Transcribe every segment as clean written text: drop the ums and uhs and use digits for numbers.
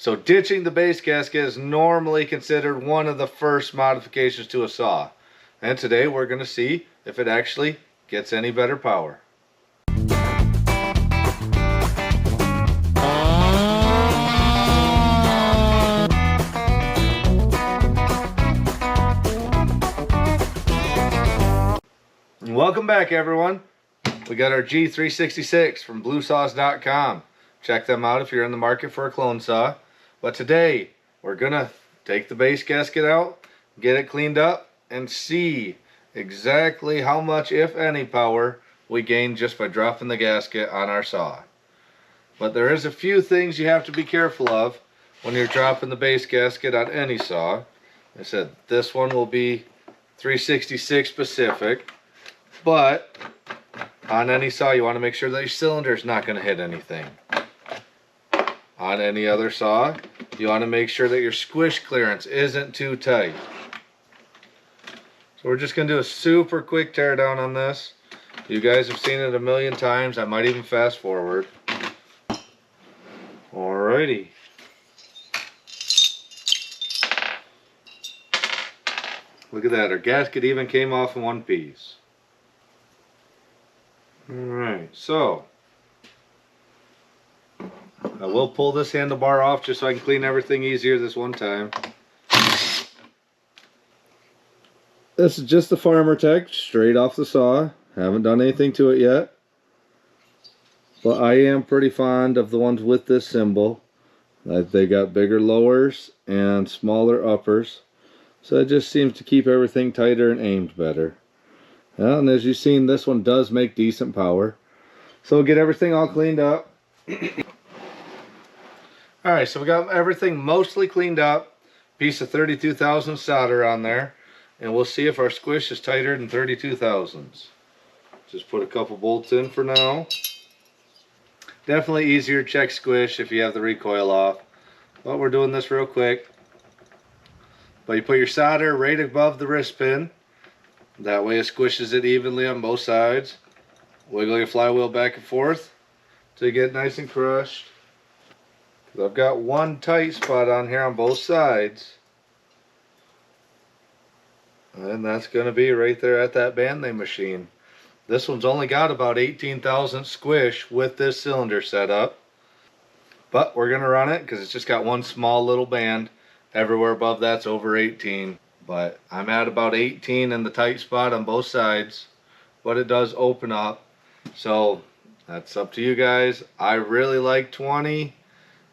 So ditching the base gasket is normally considered one of the first modifications to a saw. And today we're going to see if it actually gets any better power. Welcome back, everyone. We got our G366 from bluesaws.com. Check them out if you're in the market for a clone saw. But today we're gonna take the base gasket out, get it cleaned up, and see exactly how much, if any, power we gain just by dropping the gasket on our saw. But there is a few things you have to be careful of when you're dropping the base gasket on any saw. I said this one will be 366 specific, but on any saw you want to make sure that your cylinder is not going to hit anything. On any other saw, you want to make sure that your squish clearance isn't too tight. So we're just going to do a super quick teardown on this. You guys have seen it a million times. I might even fast forward. Alrighty. Look at that. Our gasket even came off in one piece. Alright, so I will pull this handlebar off just so I can clean everything easier this one time. This is just the Farmer Tech straight off the saw. Haven't done anything to it yet. But I am pretty fond of the ones with this symbol. They got bigger lowers and smaller uppers. So it just seems to keep everything tighter and aimed better. Well, and as you've seen, this one does make decent power. So we'll get everything all cleaned up. Alright, so we got everything mostly cleaned up. Piece of 32 thousandths solder on there. And we'll see if our squish is tighter than 32 thousandths. Just put a couple bolts in for now. Definitely easier to check squish if you have the recoil off. But we're doing this real quick. But you put your solder right above the wrist pin. That way it squishes it evenly on both sides. Wiggle your flywheel back and forth till you get nice and crushed. I've got one tight spot on here on both sides. And that's going to be right there at that banding machine. This one's only got about 18 thousandths squish with this cylinder set up. But we're going to run it because it's just got one small little band. Everywhere above that's over 18. But I'm at about 18 in the tight spot on both sides. But it does open up. So that's up to you guys. I really like 20.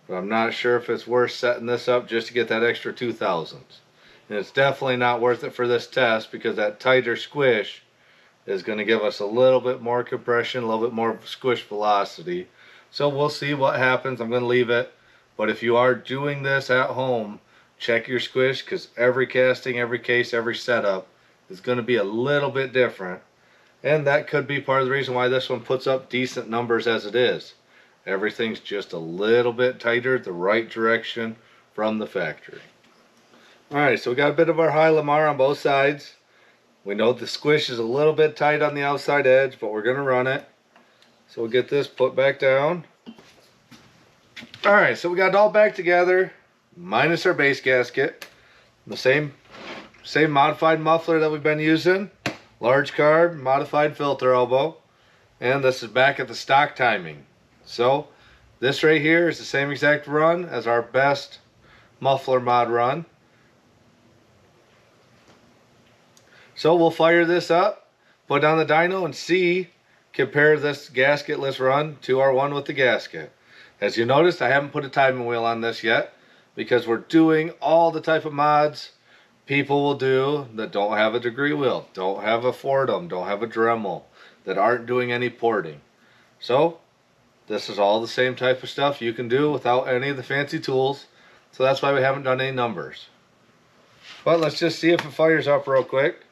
But I'm not sure if it's worth setting this up just to get that extra 2 thousandths. And it's definitely not worth it for this test because that tighter squish is going to give us a little bit more compression, a little bit more squish velocity. So we'll see what happens. I'm going to leave it. But if you are doing this at home, check your squish because every casting, every case, every setup is going to be a little bit different. And that could be part of the reason why this one puts up decent numbers as it is. Everything's just a little bit tighter, the right direction from the factory. Alright, so we got a bit of our high Lamar on both sides. We know the squish is a little bit tight on the outside edge, but we're going to run it. So we'll get this put back down. Alright, so we got it all back together, minus our base gasket. The same modified muffler that we've been using. Large carb, modified filter elbow. And this is back at the stock timing. So this right here is the same exact run as our best muffler mod run. So we'll fire this up, put down the dyno and see, compare this gasketless run to our one with the gasket. As you noticed, I haven't put a timing wheel on this yet because we're doing all the type of mods people will do that don't have a degree wheel, don't have a Fordham, don't have a Dremel, that aren't doing any porting. So this is all the same type of stuff you can do without any of the fancy tools. So that's why we haven't done any numbers. But let's just see if it fires up real quick.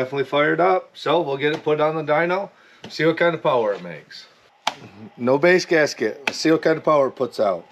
definitely fired up. So we'll get it put on the dyno, see what kind of power it makes. No base gasket. Let's see what kind of power it puts out.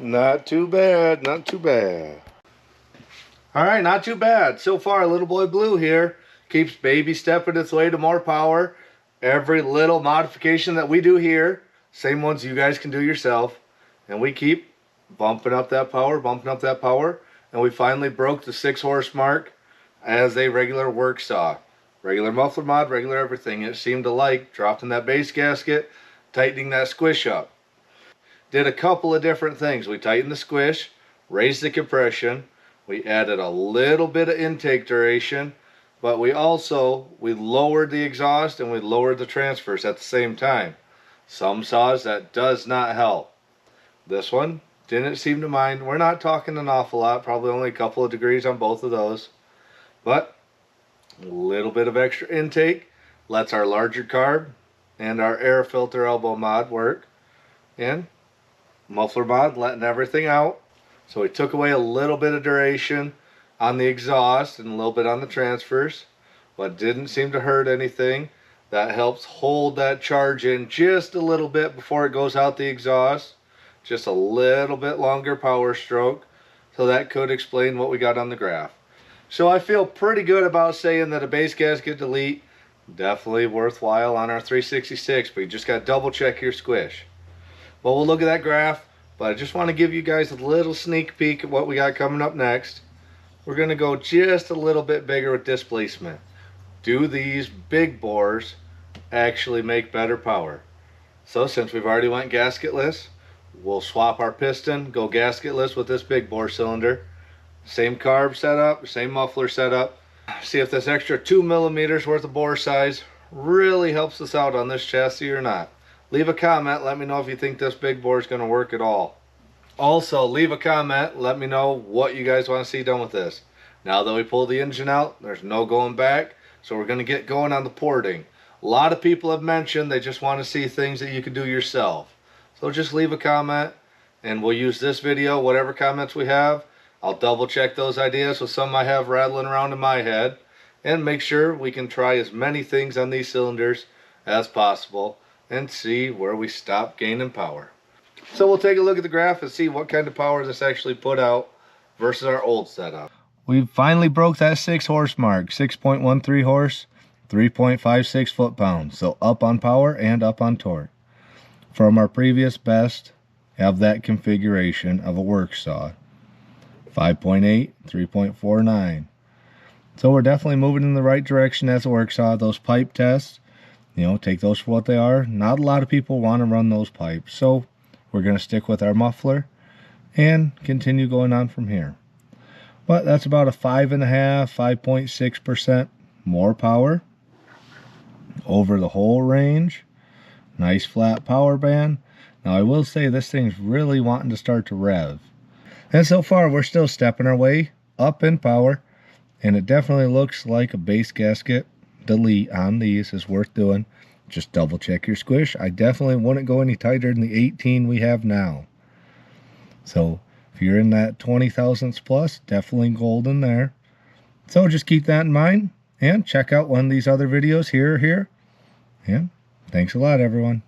Not too bad, not too bad. Alright, not too bad. So far, Little Boy Blue here keeps baby stepping its way to more power. Every little modification that we do here, same ones you guys can do yourself. And we keep bumping up that power, and we finally broke the 6 horse mark as a regular work saw. Regular muffler mod, regular everything. It seemed to like dropping that base gasket, tightening that squish up. Did a couple of different things. We tightened the squish, raised the compression, we added a little bit of intake duration, but we lowered the exhaust and we lowered the transfers at the same time. Some saws that does not help. This one didn't seem to mind. We're not talking an awful lot, probably only a couple of degrees on both of those, but a little bit of extra intake lets our larger carb and our air filter elbow mod work, and muffler mod letting everything out. So we took away a little bit of duration on the exhaust and a little bit on the transfers, but didn't seem to hurt anything. That helps hold that charge in just a little bit before it goes out the exhaust. Just a little bit longer power stroke. So that could explain what we got on the graph. So I feel pretty good about saying that a base gasket delete, definitely worthwhile on our 366, but you just got to double check your squish. Well, we'll look at that graph, but I just want to give you guys a little sneak peek at what we got coming up next. We're going to go just a little bit bigger with displacement. Do these big bores actually make better power? So since we've already went gasketless, we'll swap our piston, go gasketless with this big bore cylinder. Same carb setup, same muffler setup. See if this extra 2 millimeters worth of bore size really helps us out on this chassis or not. Leave a comment, let me know if you think this big bore is going to work at all. Also, leave a comment, let me know what you guys want to see done with this. Now that we pulled the engine out, there's no going back, so we're going to get going on the porting. A lot of people have mentioned they just want to see things that you can do yourself. So just leave a comment, and we'll use this video, whatever comments we have. I'll double check those ideas with some I have rattling around in my head, and make sure we can try as many things on these cylinders as possible and see where we stop gaining power. So we'll take a look at the graph and see what kind of power this actually put out versus our old setup. We finally broke that 6 horse mark, 6.13 horse, 3.56 foot-pounds. So up on power and up on torque. From our previous best of that configuration of a work saw, 5.8, 3.49. So we're definitely moving in the right direction as a work saw. Those pipe tests, you know, take those for what they are. Not a lot of people want to run those pipes, so we're going to stick with our muffler and continue going on from here. But that's about a 5.6% more power over the whole range. Nice flat power band. Now I will say this thing's really wanting to start to rev. And so far we're still stepping our way up in power, and it definitely looks like a base gasket delete on these is worth doing. Just double check your squish. I definitely wouldn't go any tighter than the 18 we have now. So if you're in that 20 thousandths plus, definitely golden there. So just keep that in mind and check out one of these other videos here or here. And thanks a lot, everyone.